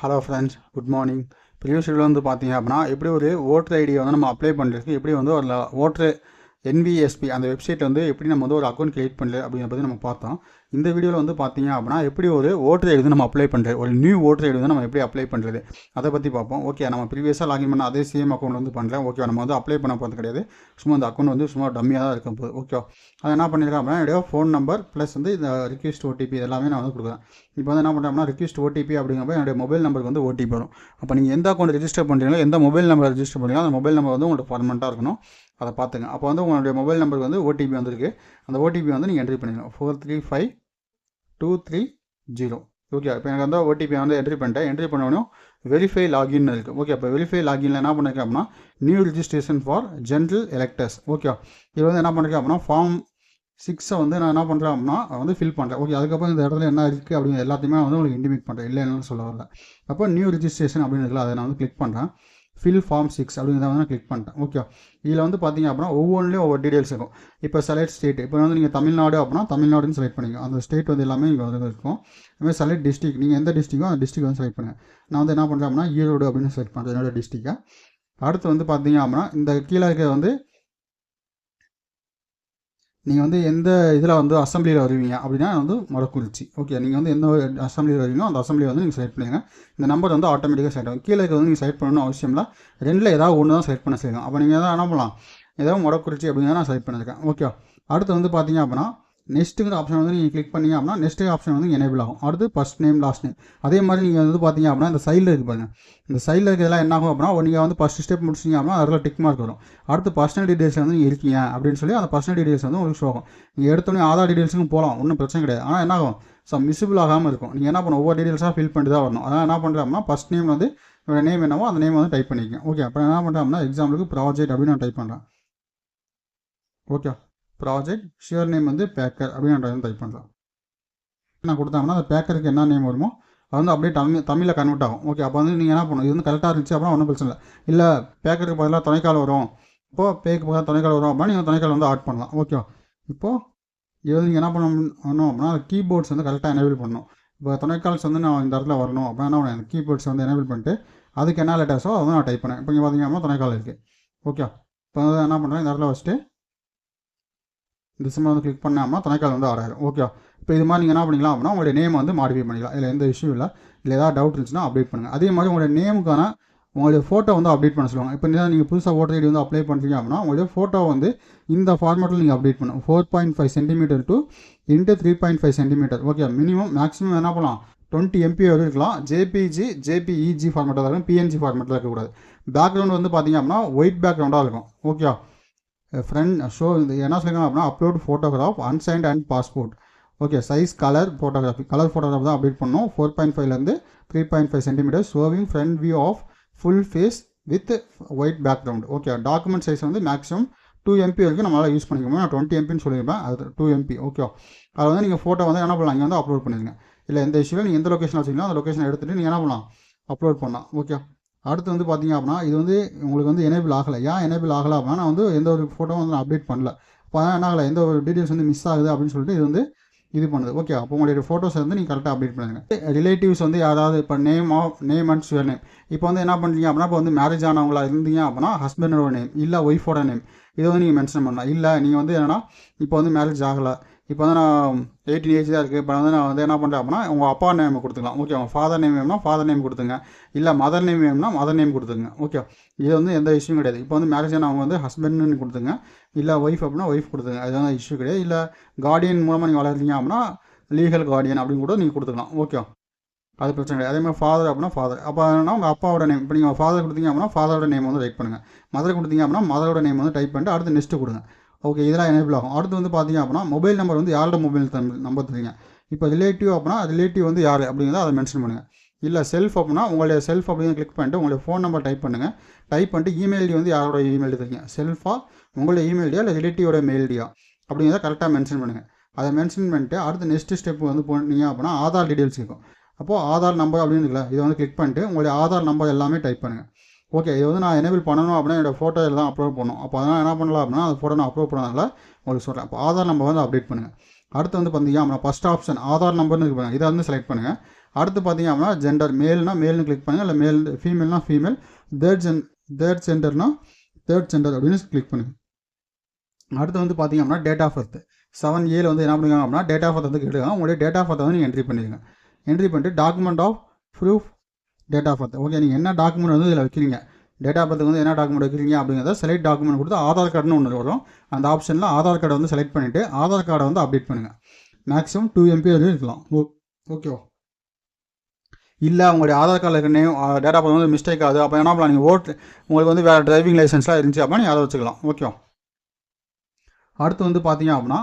Hello friends, good morning. Previous வீடியோவில் வந்து பார்த்தீங்க அப்படின்னா எப்படி ஒரு ஓட்டர் ஐடியை வந்து நம்ம அப்ளை பண்ணுறதுக்கு எப்படி வந்து ஒரு ஓட்டர் NVSP அந்த வெப்சைட்டில் வந்து எப்படி நம்ம வந்து ஒரு அக்கௌண்ட் கிரியேட் பண்ணல அப்படிங்கிற பற்றி நம்ம பார்த்தோம். இந்த வீடியோவில் வந்து பார்த்தீங்க அப்படின்னா எப்படி ஒரு ஓட்டர் ஐடி வந்து நம்ம அப்ளை பண்ணுறது, ஒரு நியூ ஓட்டர் ஐடி வந்து நம்ம எப்படி அப்ளை பண்ணுறது அதை பற்றி பார்ப்போம். ஓகே, நம்ம ப்ரீவியஸாக லாகின் பண்ண அதே சேம் அக்கௌண்ட் வந்து பண்ணுறேன். ஓகே, நம்ம வந்து அப்ளை பண்ண போகிறது கிடையாது. சும்மா அந்த அக்கௌண்ட் வந்து சும்மா டம்மியாக தான் இருக்கும் போது. ஓகே, அதை என்ன பண்ணியிருக்கேன் அப்படின்னா என்னுடைய ஃபோன் நம்பர் ப்ளஸ் வந்து இந்த ரிக்வெஸ்ட் OTP எல்லாமே நான் வந்து கொடுக்குறேன். இப்போ வந்து என்ன பண்ணுறேன்னா ரிக்வெஸ்ட் OTP அப்படிங்கிறப்ப என்னுடைய மொபைல் நம்பருக்கு வந்து OTP வரும். அப்போ நீங்கள் எந்த அக்கௌண்ட் ரெஜிஸ்டர் பண்ணுறீங்களோ, எந்த மொபைல் நம்பர் ரெஜிஸ்டர் பண்ணுறீங்களோ அந்த மொபைல் நம்பர் வந்து உங்களுக்கு பர்மனெண்ட்டாக இருக்கணும். அதை பார்த்துங்க. அப்போ வந்து உங்களுடைய மொபைல் நம்பருக்கு வந்து OTP வந்திருக்கு. அந்த OTP வந்து நீங்கள் என்ட்ரி பண்ணிக்கணும். 435230. ஓகே, இப்போ எனக்கு வந்து OTP வந்து என்ட்ரி பண்ணிட்டேன். என்ட்ரி பண்ணோடனே வெரிஃபை லாகின் இருக்குது. ஓகே, அப்போ வெரிஃபை லாகின்ல என்ன பண்ணிருக்கேன் அப்படின்னா new registration for general electors. Okay, இது வந்து என்ன பண்ணிருக்கேன் அப்படின்னா ஃபார்ம் 6 வந்து நான் என்ன பண்ணுறேன் அப்படின்னா வந்து ஃபில் பண்ணுறேன். ஓகே, அதுக்கப்புறம் இந்த இடத்துல என்ன இருக்குது அப்படிங்கிற எல்லாத்தையுமே வந்து உங்களுக்கு இன்டிமேட் பண்ணுறேன். இல்லை என்னன்னு சொல்ல வரல. அப்போ நியூ ரிஜிஸ்ட்ரேஷன் அப்படின்னு இருக்குல்ல, அதை நான் வந்து கிளிக் பண்ணுறேன். ஃபில் ஃபார்ம் 6 அப்படிங்கிறத வந்து நான் கிளிக் பண்ணிட்டேன். ஓகே, இதில் வந்து பார்த்தீங்க அப்படின்னா ஒவ்வொன்றிலையும் ஒவ்வொரு டீடைல்ஸ் இருக்கும். இப்போ செலக்ட் ஸ்டேட், இப்போ வந்து நீங்கள் தமிழ்நாடு அப்படின்னா தமிழ்நாடுன்னு செலக்ட் பண்ணிக்கோங்க. அந்த ஸ்டேட் வந்து எல்லாமே இங்கே வந்து இருக்கும். அதுமாதிரி செலக்ட் டிஸ்ட்ரிக், நீங்கள் எந்த டிஸ்ட்ரிக்கோ அந்த டிஸ்ட்ரிக் வந்து செலக்ட் பண்ணுங்கள். நான் வந்து என்ன பண்ணுறேன் அப்படின்னா ஈரோடு அப்படின்னு செலக்ட் பண்ணுறேன் என்னோட டிஸ்ட்ரிக்டை. அடுத்து வந்து பார்த்தீங்க அப்படின்னா இந்த கீழே இருக்க வந்து நீங்கள் வந்து எந்த இதில் வந்து அசம்பிளியில் வருவீங்க அப்படின்னா வந்து மொடக்குறிச்சி. ஓகே, நீங்கள் வந்து எந்த அசம்பிளியில் வருவீங்களோ அந்த அசம்பிளியை வந்து நீங்கள் செலக்ட் பண்ணுங்கள். இந்த நம்பர் வந்து ஆட்டோமேட்டிக்காக செலக்ட் ஆகும். கீழே இருக்க வந்து நீங்கள் செலக்ட் பண்ணணும்னு அவசியம் இல்லை. ரெண்டில் ஏதாவது ஒன்று தான் செலக்ட் பண்ண செய்யணும். அப்போ நீங்கள் தான் என்ன பண்ணலாம், ஏதாவது மொடக்குறிச்சி அப்படிங்கிறத நான் செலக்ட் பண்ணியிருக்கேன். ஓகே, அடுத்து வந்து பார்த்தீங்க அப்படின்னா நெக்ஸ்ட்டுங்கிற ஆப்ஷன் வந்து நீங்கள் கிளிக் பண்ணிங்க அப்படின்னா நெக்ஸ்ட் ஆப்ஷன் வந்து எனேபிள் ஆகும். அடுத்து ஃபர்ஸ்ட் நேம் லாஸ்ட் நேம். அதே மாதிரி நீங்கள் வந்து பார்த்தீங்க அப்படின்னா இந்த சைடில் இருக்குது பாருங்கள். இந்த சைடில் இருக்கிறதெல்லாம் என்ன ஆகும் அப்படின்னா நீங்கள் வந்து ஃபஸ்ட் ஸ்டெப் முடிச்சிங்க அப்படின்னா அதில் டிக் மார்க் வரும். அடுத்து பர்சனல் டீடைல்ஸ் வந்து நீங்கள் இருக்கீங்க அப்படின்னு சொல்லி அந்த பர்சனல் டீடைல்ஸ் வந்து உங்களுக்கு ஷோ ஆகும். நீங்கள் எடுத்தோடனே ஆதார் டீடைல்ஸுக்கும் போகலாம், ஒன்றும் பிரச்சனை கிடையாது. ஆனால் என்ன ஆகும், மிஸ்ஸிபிள் ஆகாமல் இருக்கும். நீங்கள் என்ன பண்ணணும், ஒவ்வொரு டீடைல்ஸாக ஃபில் பண்ணிட்டு தான் வரணும். அதான் என்ன பண்ணுறேன் அப்படின்னா ஃபஸ்ட் நேம் வந்து நேம் என்னவோ அந்த நேம் வந்து டைப் பண்ணிக்கங்க. ஓகே, அப்புறம் என்ன பண்ணுறேன் அப்படின்னா எக்ஸாம்பிளுக்கு ப்ராஜெக்ட் அப்படின்னு நான் டைப் பண்ணுறேன். ஓகே, ப்ராஜெக்ட் ஷியர் நேம் வந்து பேக்கர் அப்படின்னு நான் டைப் பண்ணுறேன். நான் கொடுத்தேன்னா அந்த பேக்கருக்கு என்ன நேம் வருமோ அது வந்து அப்படியே தமிழில் கன்வெர்ட் ஆகும். ஓகே, அப்போ வந்து நீங்கள் என்ன பண்ணணும், இது வந்து கரெக்டாக இருந்துச்சு அப்படின்னா ஒன்றும் பிரச்சனை இல்லை. இல்லை பேக்கருக்கு பதிலாக துணைக்கால் வரும், இப்போது பேக்கு பதிலாக துணைக்கால் வரும் அப்படின்னா நீங்கள் துணைக்கால் வந்து ஆட் பண்ணலாம். ஓகே, இப்போது இது வந்து நீங்கள் என்ன பண்ணணும் அப்படின்னா கீபோர்ட்ஸ் வந்து கரெக்டாக எனேபிள் பண்ணணும். இப்போ துணைக்கால்ஸ் வந்து நான் இந்த இடத்துல வரணும் அப்படின்னா நான் கீபோர்ட்ஸ் வந்து எனேபிள் பண்ணிட்டு அதுக்கு என்ன லெட்டர்ஸோ அதை வந்து நான் டைப் பண்ணேன். இப்போ இங்கே பார்த்தீங்க அப்படின்னா துணைக்கால் இருக்குது. ஓகே, இப்போ வந்து என்ன பண்ணுறேன், இந்த இடத்துல வச்சுட்டு இந்த சிம்மை வந்து கிளிக் பண்ணாமல் துணைக்கால் வந்து ஆடாயிரும். ஓகே, இப்போ இது மாதிரி நீங்கள் என்ன பண்ணிக்கலாம் அப்படின்னா உங்களுடைய நேம் வந்து மாடிஃபை பண்ணிக்கலாம். இதில் எந்த இஷ்யூ இல்லை. இல்லை ஏதாவது டவுட் இருந்துச்சுன்னா அப்டேட் பண்ணுங்கள். அதே மாதிரி உங்களுடைய நேமுக்கான உங்களுடைய ஃபோட்டோ வந்து அப்டேட் பண்ண சொல்லுவாங்க. இப்போ நீங்கள் புதுசாக ஓட்டர் ஐடி வந்து அப்ளை பண்ணுறீங்க அப்படின்னா உங்களுடைய ஃபோட்டோ வந்து இந்த ஃபார்மேட்டில் நீங்கள் அப்டேட் பண்ணணும். 4.5 cm to 3.5 cm. Okay, minimum maximum என்ன பண்ணலாம் 20 MB வரை இருக்கலாம். JPEG ஃபார்மேட்டாக இருக்கும், PNG ஃபார்மேட்டில் இருக்கக்கூடாது. பேக்ரவுண்ட் வந்து பார்த்தீங்க அப்படின்னா ஒயிட் பேக்ரவுண்டாக இருக்கும். ஓகே, ஃப்ரெண்ட் ஷோ இது என்ன சொல்லியிருக்காங்க அப்படின்னா upload photograph and signed and passport. Okay, size colour photography தான் அப்டேட் பண்ணணும். 4.5லேருந்து 3.5 cm showing front view of full face with white background. Okay, document size வந்து மேக்ஸிமம் 2 MB வரைக்கும் நம்மளால் யூஸ் பண்ணிக்கணும். நான் 20 MBன்னு சொல்லியிருப்பேன், அது 2 MB. ஓகே, அதில் வந்து நீங்கள் ஃபோட்டோ வந்து என்ன பண்ணலாம், இங்கே வந்து அப்லோட் பண்ணிடுங்க. இல்லை எந்த இஷ்யூவில் நீங்கள் எந்த லொக்கேஷன் வச்சிங்களோ அந்த லொக்கேஷன் எடுத்துகிட்டு நீங்கள் என்ன பண்ணலாம், அப்லோட் பண்ணலாம். ஓகே, அடுத்து வந்து பார்த்தீங்க அப்படின்னா இது வந்து உங்களுக்கு வந்து எனேபிள் ஆகலை. ஏன் எனேபிள் ஆகலை அப்படின்னா நான் வந்து எந்த ஒரு ஃபோட்டோ வந்து நான் அப்டேட் பண்ணல. இப்போ என்ன ஆகலை, எந்த ஒரு டீடைல்ஸ் வந்து மிஸ் ஆகுது அப்படின்னு சொல்லிட்டு இது வந்து இது பண்ணுது. ஓகே, அப்போ உங்களுடைய ஃபோட்டோஸ் வந்து நீங்கள் கரெக்டாக அப்டேட் பண்ணுங்க. ரிலேட்டிவ்ஸ் வந்து யாராவது இப்போ நேம் அண்ட் ஷுவர் நேம் இப்போ வந்து என்ன பண்ணுறீங்க அப்படின்னா இப்போ வந்து மேரேஜ் ஆனவங்களா இருந்தீங்க அப்படின்னா ஹஸ்பண்டோட நேம் இல்லை ஒய்ஃபோட நேம் இதை வந்து நீங்கள் மென்ஷன் பண்ணலாம். இல்லை நீங்கள் வந்து என்னென்னா இப்போ வந்து மேரேஜ் ஆகலை, இப்போ வந்து நான் 18 ஏஜ் தான் இருக்குது, இப்போ வந்து நான் வந்து என்ன பண்ணுறேன் அப்படின்னா உங்கள் அப்பா நேம் கொடுத்துக்கலாம். ஓகே, உங்கள் ஃபாதர் நேம் வேணும்னா ஃபாதர் நேம் கொடுத்துங்க, இல்லை மதர் நேம் வேணும்னா மதர் நேம் கொடுத்துங்க. ஓகே, இது வந்து எந்த இஷ்யூ கிடையாது. இப்போ வந்து மேரேஜ் ஆனவங்க வந்து ஹஸ்பண்ட்னு கொடுத்துங்க, இல்லை ஒய்ஃப் அப்படின்னா ஒய்ஃப் கொடுத்துங்க, அது வந்து இஷ்யூ கிடையாது. இல்லை கார்டியன் மூலமாக நீங்கள் வளர்றீங்க அப்படின்னா லீகல் கார்டியன் அப்படின்னு கூட நீங்கள் கொடுத்துக்கலாம். ஓகே, அது பிரச்சனை கிடையாது. அதேமாதிரி ஃபாதர் அப்படின்னா ஃபாதர், அப்போ என்னன்னா உங்கள் அப்பாவோட நேம், இப்போ நீங்கள் ஃபாதர் கொடுத்தீங்க அப்படின்னா ஃபாதரோட நேம் வந்து டைப் பண்ணுங்கள். மதர் கொடுத்தீங்க அப்படின்னா மதரோட நேம் வந்து டைப் பண்ணிட்டு அடுத்து நெக்ஸ்ட்டு கொடுங்க. ஓகே, இதெல்லாம் எனேபிள் ஆகும். அடுத்து வந்து பார்த்தீங்க அப்படின்னா மொபைல் நம்பர் வந்து யாரோட மொபைல் நம்பர் தரீங்க. இப்போ ரிலேட்டிவ் அப்படின்னா ரிலேட்டிவ் வந்து யார் அப்படிங்கிறத அதை மென்ஷன் பண்ணுங்கள். இல்லை செல்ஃப் அப்படின்னா உங்களுடைய செல்ஃப் அப்படின்னு கிளிக் பண்ணிட்டு உங்களுடைய ஃபோன் நம்பர் டைப் பண்ணுங்கள். டைப் பண்ணிட்டு இமெயில் ஐடி வந்து யாரோட இமெயில் தரீங்க, செல்ஃபாக உங்களுடைய இமெயில் ஐடியா இல்லை ரிலேட்டிவோட மெயில் ஐடியா அப்படிங்கிறத கரெக்டாக மென்ஷன் பண்ணுங்கள். அதை மென்ஷன் பண்ணிட்டு அடுத்து நெக்ஸ்ட் ஸ்டெப் வந்து போனீங்க அப்படின்னா ஆதார் டீடைல்ஸ் இருக்கும். அப்போது ஆதார் நம்பர் அப்படின்னு இருக்குல்ல, இதை வந்து கிளிக் பண்ணிட்டு உங்களுடைய ஆதார் நம்பர் எல்லாமே டைப் பண்ணுங்கள். ஓகே, இது வந்து நான் எனேபிள் பண்ணணும் அப்படின்னா என்னோடய ஃபோட்டோ எல்லாம் அப்லோட் பண்ணணும். அப்போ அதனால் என்ன பண்ணலாம் அப்படின்னா அந்த ஃபோட்டோ நான் அப்லோட் பண்ணனால உங்களுக்கு சொல்கிறேன். அப்போ ஆதார் நம்பர் வந்து அப்டேட் பண்ணுங்கள். அடுத்து வந்து பார்த்தீங்க அப்படின்னா ஃபஸ்ட் ஆப்ஷன் ஆதார் நம்பர்னு இருக்கு பாருங்க, இதை வந்து செலக்ட் பண்ணுங்கள். அடுத்து பார்த்தீங்க அப்படின்னா ஜெண்டர், மேல்னா மேல்னு கிளிக் பண்ணுங்கள், இல்லை மேல் ஃபீமேல்னா ஃபீமேல், தேர்ட் ஜெண்டர்னா தேர்ட் ஜெண்டர் அப்படின்னு கிளிக் பண்ணுங்கள். அடுத்து வந்து பார்த்தீங்க அப்படின்னா டேட் ஆஃப் பர்த் 7A வந்து என்ன பண்ணுங்க அப்படின்னா டேட் ஆஃப் பர்த் வந்து கேட்டுருக்காங்க. உங்களுடைய டேட் ஆஃப் பர்த் வந்து நீங்கள் என்ட்ரி பண்ணிடுங்க. என்ட்ரி பண்ணிட்டு document of proof date of birth. Okay, நீங்கள் என்ன டாக்குமெண்ட் வந்து இதில் வைக்கிறீங்க, டேட் ஆஃப் பர்த்துக்கு வந்து என்ன டாக்குமெண்ட் வைக்கிறீங்க அப்படிங்கிறத செலக்ட் டாக்குமெண்ட் கொடுத்து ஆதார் கார்டுன்னு ஒன்று வரும். அந்த ஆப்ஷனில் ஆதார் கார்டை வந்து செலக்ட் பண்ணிவிட்டு ஆதார் கார்டை வந்து அப்டேட் பண்ணுங்கள். மேக்ஸிமம் 2 MB வரையும் இருக்கலாம். ஓகேவா? இல்லை உங்களுடைய ஆதார் கார்டில் இருக்க நேம் டேட் ஆஃப் பர்த் வந்து மிஸ்டேக் ஆகுது, அப்போ என்ன பண்ணலாம், நீங்கள் உங்களுக்கு வந்து வேறு டிரைவிங் லைசன்ஸ்லாம் இருந்துச்சு அப்படின்னா நீங்கள் அதை வச்சுக்கலாம். ஓகேவா? அடுத்து வந்து பார்த்தீங்க அப்படின்னா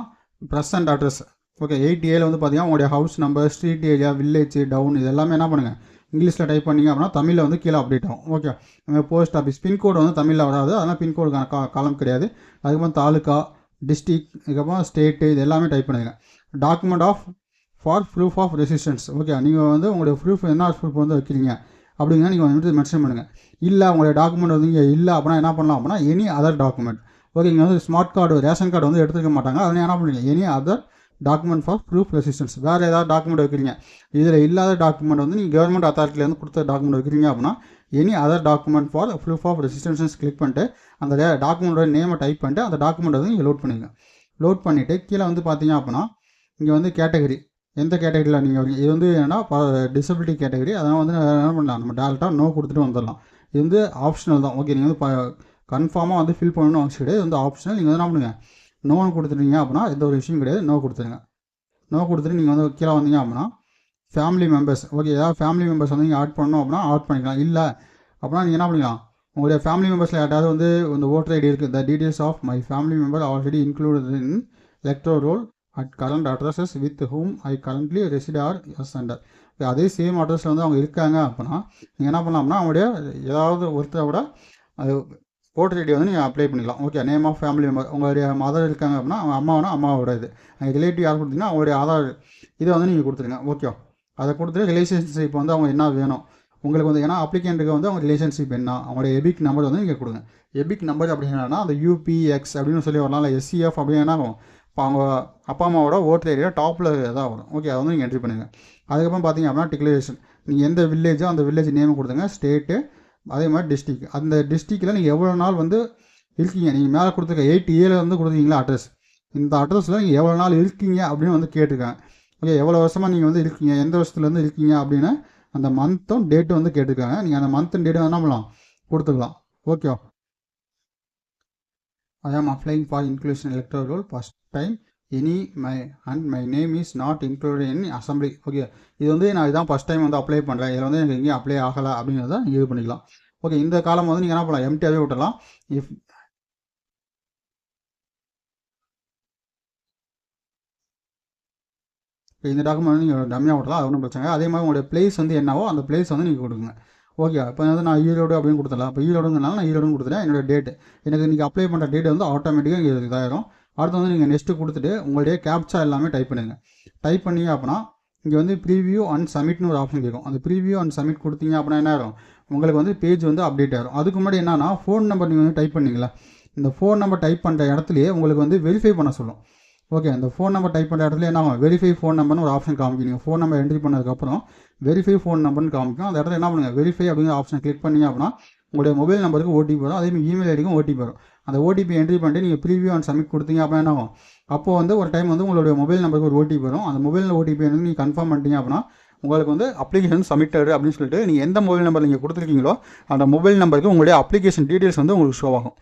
ப்ரெசன்ட் அட்ரஸ். ஓகே, 8A வந்து பார்த்தீங்கன்னா உங்களுடைய house number, street area, village, town இது எல்லாமே என்ன பண்ணுங்கள் இங்கிலீஷில் டைப் பண்ணிங்க அப்படின்னா தமிழில் வந்து கீழே அப்டேட் ஆகும். ஓகே, போஸ்ட் ஆஃபீஸ் பின்கோடு வந்து தமிழில் வராது, அதனால் பின்கோடுக்கான காலம் கிடையாது. அதுக்கப்புறம் தாலுக்கா, டிஸ்ட்ரிக், இதுக்கப்புறம் ஸ்டேட்டு இது எல்லாமே டைப் பண்ணுங்கள். Document of for proof of resistance. Okay, நீங்கள் வந்து உங்களுடைய ப்ரூஃப் என்ன ப்ரூஃப் வந்து வைக்கிறீங்க அப்படிங்கன்னா நீங்கள் வந்து மென்ஷன் பண்ணுங்கள். இல்லை உங்களுடைய டாக்குமெண்ட் வந்து இங்கே இல்லை அப்படின்னா என்ன பண்ணலாம் அப்படின்னா எனி அதர் டாக்குமெண்ட். ஓகே, இங்கே வந்து ஸ்மார்ட் கார்டு, ரேஷன் கார்டு வந்து எடுத்துக்க மாட்டாங்க, அதனால் என்ன பண்ணுவீங்க any other document for proof resistance. வேறு ஏதாவது டாக்குமெண்ட் வைக்கிறீங்க, இதில் இல்லாத டாக்குமெண்ட் வந்து நீங்கள் கவர்மெண்ட் அத்தாரிட்டிலேருந்து கொடுத்த டாக்குமெண்ட் வைக்கிறீங்க அப்படின்னா any other document for proof of resistance click பண்ணிட்டு அந்த டாக்குமெண்ட்டோட நேமை டைப் பண்ணிட்டு அந்த டாக்குமெண்ட் வந்து நீங்கள் லோட் பண்ணுங்க. லோட் பண்ணிவிட்டு கீழே வந்து பார்த்தீங்க அப்படின்னா இங்கே வந்து கேட்டகரி, எந்த கேட்டகரியில் நீங்கள் வரீங்க, இது வந்து என்னென்னா டிசபிலிட்டி கேட்டகரி, அதனால் வந்து என்ன பண்ணலாம், நம்ம டேரெக்டாக நோ கொடுத்துட்டு வந்துடலாம். இது வந்து ஆப்ஷனல் தான். ஓகே, நீங்கள் வந்து கன்ஃபார்மாக வந்து ஃபில் பண்ணணும்னு அவசியம் கிடையாது, இது வந்து ஆப்ஷனல். நீங்கள் வந்து என்ன பண்ணுங்கள் நோன்னு கொடுத்துட்டீங்க அப்படின்னா எந்த ஒரு விஷயம் கிடையாது, நோ கொடுத்துருங்க. நோ கொடுத்துட்டு நீங்கள் வந்து கீழே வந்தீங்க அப்படின்னா ஃபேமிலி மெம்பர்ஸ். ஓகே, ஏதாவது ஃபேமிலி மெம்பர்ஸ் வந்து நீங்கள் ஆட் பண்ணணும் அப்படின்னா ஆட் பண்ணிக்கலாம். இல்லை அப்படின்னா நீங்கள் என்ன பண்ணிக்கலாம், உங்களுடைய ஃபேமிலி மெம்பர்ஸில் யாராவது வந்து இந்த ஓட்டர் ஐடி இருக்குது, the details of my family member already included in electoral roll at current addresses with whom I currently reside or as under. அதே சேம் அட்ரஸில் வந்து அவங்க இருக்காங்க அப்படின்னா நீங்கள் என்ன பண்ணலாம்னா அவங்களுடைய ஏதாவது ஒருத்தரோட அது ஓட்டர் ஐடி வந்து நீங்கள் அப்ளை பண்ணிக்கலாம். Okay, name of family member, உங்களுடைய மதர் இருக்காங்க அப்படின்னா அவங்க அம்மாவனா அம்மாவோட இது, ரிலேட்டிவ் யார் கொடுத்தீங்கன்னா அவங்களுடைய ஆதார் இதை வந்து நீங்கள் கொடுத்துருங்க. ஓகே, அதை கொடுத்துட்டு ரிலேஷன்ஷிப் வந்து அவங்க என்ன வேணும் உங்களுக்கு வந்து, ஏன்னா அப்ளிகேண்ட்டுக்கு வந்து அவங்க ரிலேஷன்ஷிப் என்ன, அவங்களுடைய எபிக் நம்பர் வந்து நீங்கள் கொடுங்க. எபிக் நம்பர் அப்படின்னா அந்த UPX அப்படின்னு சொல்லி வரலாம், இல்லை SCF அப்படின்னா இப்போ அவங்க அப்பா அம்மாவோட ஓட்டர் ஐடியா டாப்பில் தான் வரும். ஓகே, அதை வந்து நீங்கள் என்ட்ரி பண்ணுங்கள். அதுக்கப்புறம் பார்த்தீங்க அப்படின்னா டிக்ளரேஷன், நீங்கள் எந்த வில்லேஜோ அந்த வில்லேஜ் நேம் கொடுத்துங்க, ஸ்டேட்டு, அதே மாதிரி டிஸ்ட்ரிக். அந்த டிஸ்ட்ரிக்டில் நீங்கள் எவ்வளோ நாள் வந்து இருக்கீங்க, நீங்கள் மேலே கொடுத்துருக்க 8A வந்து கொடுத்துருக்கீங்களா அட்ரஸ், இந்த அட்ரஸில் நீங்கள் எவ்வளோ நாள் இருக்கீங்க அப்படின்னு வந்து கேட்டிருக்காங்க. ஓகே, எவ்வளோ வருஷமாக நீங்கள் வந்து இருக்கீங்க, எந்த வருஷத்துலேருந்து இருக்கீங்க அப்படின்னு அந்த மந்த்தும் டேட்டும் வந்து கேட்டிருக்காங்க. நீங்கள் அந்த மந்த் அண்ட் டேட்டும் என்ன பண்ணலாம் கொடுத்துக்கலாம். ஓகே, ஐ ஆம் அப்ளைங் for inclusion electoral role first time my name is not included in assembly. Okay, இது வந்து நான் இதுதான் ஃபஸ்ட் டைம் வந்து அப்ளை பண்ணுறேன், இதில் வந்து எனக்கு எங்கேயும் அப்ளை ஆகலை அப்படிங்கிறத இது பண்ணிக்கலாம். ஓகே, இந்த காலம் வந்து நீங்கள் என்ன பண்ணலாம் எம்டியாகவே விட்டலாம். இந்த டாக்குமெண்ட் வந்து நீங்கள் டம்மியாக விட்டலாம், அது ஒன்றும் பிரச்சனை. அதே மாதிரி உங்களுடைய பிளேஸ் வந்து என்னவோ அந்த பிளேஸ் வந்து நீங்கள் கொடுங்க. ஓகே, இப்போ வந்து நான் ஈரோடு அப்படின்னு கொடுத்துடலாம். இப்போ ஈரோடுங்கனால நான் ஈரோடுன்னு கொடுத்துட்டேன். என்னோடய டேட்டு எனக்கு நீங்கள் அப்ளை பண்ணுற டேட் வந்து ஆட்டோமேட்டிக்காக இங்கே இதாயிரும். அடுத்து வந்து நீங்கள் நெக்ஸ்ட்டு கொடுத்துட்டு உங்களுடைய கேப்சா எல்லாமே டைப் பண்ணுங்கள். டைப் பண்ணிங்க அப்படின்னா இங்கே வந்து ப்ரீவியூ அண்ட் சப்மிட்னு ஒரு ஆப்ஷன் கேட்கும். அந்த ப்ரீவியூ அண்ட் சப்மிட் கொடுத்தீங்க அப்படின்னா என்ன ஆகும், உங்களுக்கு வந்து பேஜ் வந்து அப்டேட் ஆகிடும். அதுக்கு முன்னாடி என்னன்னா ஃபோன் நம்பர் நீங்கள் வந்து டைப் பண்ணிங்களா, இந்த ஃபோன் நம்பர் டைப் பண்ணுற இடத்துலையே உங்களுக்கு வந்து வெரிஃபை பண்ண சொல்லும். ஓகே, அந்த ஃபோன் நம்பர் டைப் பண்ணுற இடத்துல என்ன ஆகும், வெரிஃபை ஃபோன் நம்பர்னு ஒரு ஆப்ஷன் காமிக்கும். நீங்கள் ஃபோன் நம்பர் என்ட்ரி பண்ணதுக்கப்புறம் வெரிஃபை ஃபோன் நம்பர்னு காமிக்கும். அந்த இடத்துல என்ன பண்ணுங்கள் வெரிஃபை அப்படிங்கிற ஆப்ஷன் கிளிக் பண்ணிங்க அப்படின்னா உங்களுடைய மொபைல் நம்பருக்கு OTP வரும், அதேமாதிரி இமெயில் ஐடிக்கும் OTP வரும். அந்த OTP என்ட்ரி பண்ணிட்டு நீங்கள் ப்ரீவியூ அண்ட் சப்மிட் கொடுத்தீங்க அப்படின்னா என்ன ஆகும், அப்போது வந்து ஒரு டைம் வந்து உங்களுடைய மொபைல் நம்பருக்கு ஒரு OTP வரும். அந்த மொபைல் OTP வந்து நீங்கள் கன்ஃபார்ம் பண்ணிட்டீங்க அப்படின்னா உங்களுக்கு வந்து அப்ளிகேஷன் சப்மிட்டட் அப்படின்னு சொல்லிட்டு நீங்கள் எந்த மொபைல் நம்பர் நீங்கள் கொடுத்துருக்கீங்களோ அந்த மொபைல் நம்பருக்கு உங்களுடைய அப்ளிகேஷன் டீட்டெயில்ஸ் வந்து உங்களுக்கு ஷோ ஆகும்.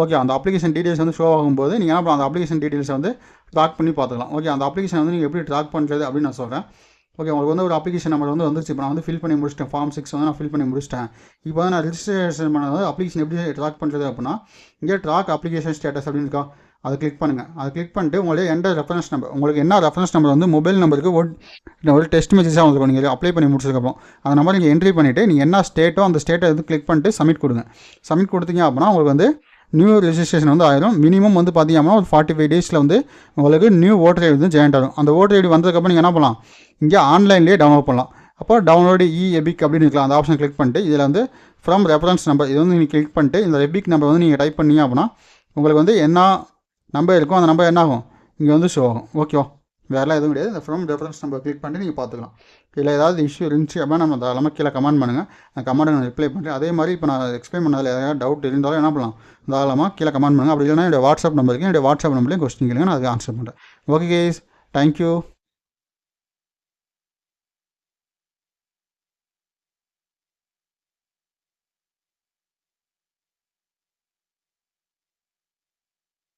ஓகே, அந்த அப்ளிகேஷன் டீட்டெயில்ஸ் வந்து ஷோ ஆகும்போது நீங்கள் என்ன பண்ணலாம், அந்த அப்ளிகேஷன் டீட்டெயில்ஸை வந்து ட்ராக் பண்ணி பார்த்துக்கலாம். ஓகே, அந்த அப்ளிகேஷன் வந்து நீங்கள் எப்படி ட்ராக் பண்ணுறது அப்படின்னு நான் சொல்கிறேன். ஓகே, உங்களுக்கு வந்து ஒரு அப்ளிகேஷன் நம்பர் வந்து வந்துருச்சு. இப்போ நான் வந்து ஃபில் பண்ணி முடிச்சிட்டேன், ஃபார்ம் 6 வந்து நான் ஃபில் பண்ணி முடிச்சிட்டேன். இப்போ வந்து நான் ரெஜிஸ்ட்ரேஷன் பண்ணது அப்ளிகேஷன் எப்படி ட்ராக் பண்ணுறது அப்படின்னா இங்கே ட்ராக் அப்ளிகேஷன் ஸ்டேட்டஸ் அப்படின்னு இருக்கா, அதை கிளிக் பண்ணுங்கள். அதை கிளிக் பண்ணிட்டு உங்களுடைய எந்த ரெஃபரன்ஸ் நம்பர், உங்களுக்கு என்ன ரெஃபரன்ஸ் நம்பர் வந்து மொபைல் நம்பருக்கு ஒரு டெஸ்ட் மெசேஜாக உங்களுக்கு நீங்கள் அப்ளை பண்ணி முடிச்சதுக்கப்புறம் அந்த நம்பர் நீங்கள் என்ட்ரி பண்ணிவிட்டு நீங்கள் என்ன ஸ்டேட்டோ அந்த ஸ்டேட்டை வந்து கிளிக் பண்ணிட்டு சப்மிட் கொடுங்க. சப்மிட் கொடுத்தீங்க அப்படின்னா உங்களுக்கு வந்து நியூ ரெஜிஸ்ட்ரேஷன் வந்து ஆயிரும். மினிமம் வந்து பார்த்தீங்க அப்படின்னா ஒரு 45 டேஸில் வந்து உங்களுக்கு நியூ ஓட்டர் ஐடி வந்து ஜாயின் ஆகும். அந்த ஓட்டர் ஐடி வந்ததுக்கப்புறம் நீங்கள் என்ன பண்ணலாம், இங்கே ஆன்லைன்லேயே டவுன்லோட் பண்ணலாம். அப்போ டவுன்லோடு எபிக் அப்படின்னு இருக்கலாம், அந்த ஆப்ஷன் கிளிக் பண்ணிட்டு இதில் வந்து ஃப்ரம் ரெஃபரன்ஸ் நம்பர் இது வந்து நீங்கள் கிளிக் பண்ணிட்டு இந்த எபிக் நம்பர் வந்து நீங்கள் டைப் பண்ணீங்க அப்படின்னா உங்களுக்கு வந்து என்ன நம்பர் இருக்கோ அந்த நம்பர் என்ன ஆகும் இங்கே வந்து ஷோ ஆகும். ஓகேவா, வேறெல்லாம் எதுவும் கிடையாது. இந்த ஃப்ரம் ரெஃபரன்ஸ் நம்பர் கிளிக் பண்ணி நீங்கள் பார்த்துக்கலாம். இல்லை ஏதாவது இஷ்யூ இருந்துச்சு அப்படின்னா நம்ம தாராளமாக கீழே கமெண்ட் பண்ணுங்கள். அந்த கமெண்ட்டை நான் ரிப்ளை பண்ணுறேன். அதே மாதிரி இப்போ நான் எக்ஸ்பிளைன் பண்ணதில் ஏதாவது டவுட் இருந்தாலும் என்ன பண்ணலாம், தாராளமாக கீழே கமெண்ட் பண்ணுங்கள். அப்படி இல்லைனா என்னுடைய வாட்ஸ்அப் நம்பருக்கு என்னுடைய வாட்ஸ்அப் நம்பர்லேயும் கொஸ்டின் கேளுங்க, நான் அதுக்கு ஆன்சர் பண்ணுறேன். Okay guys, thank you.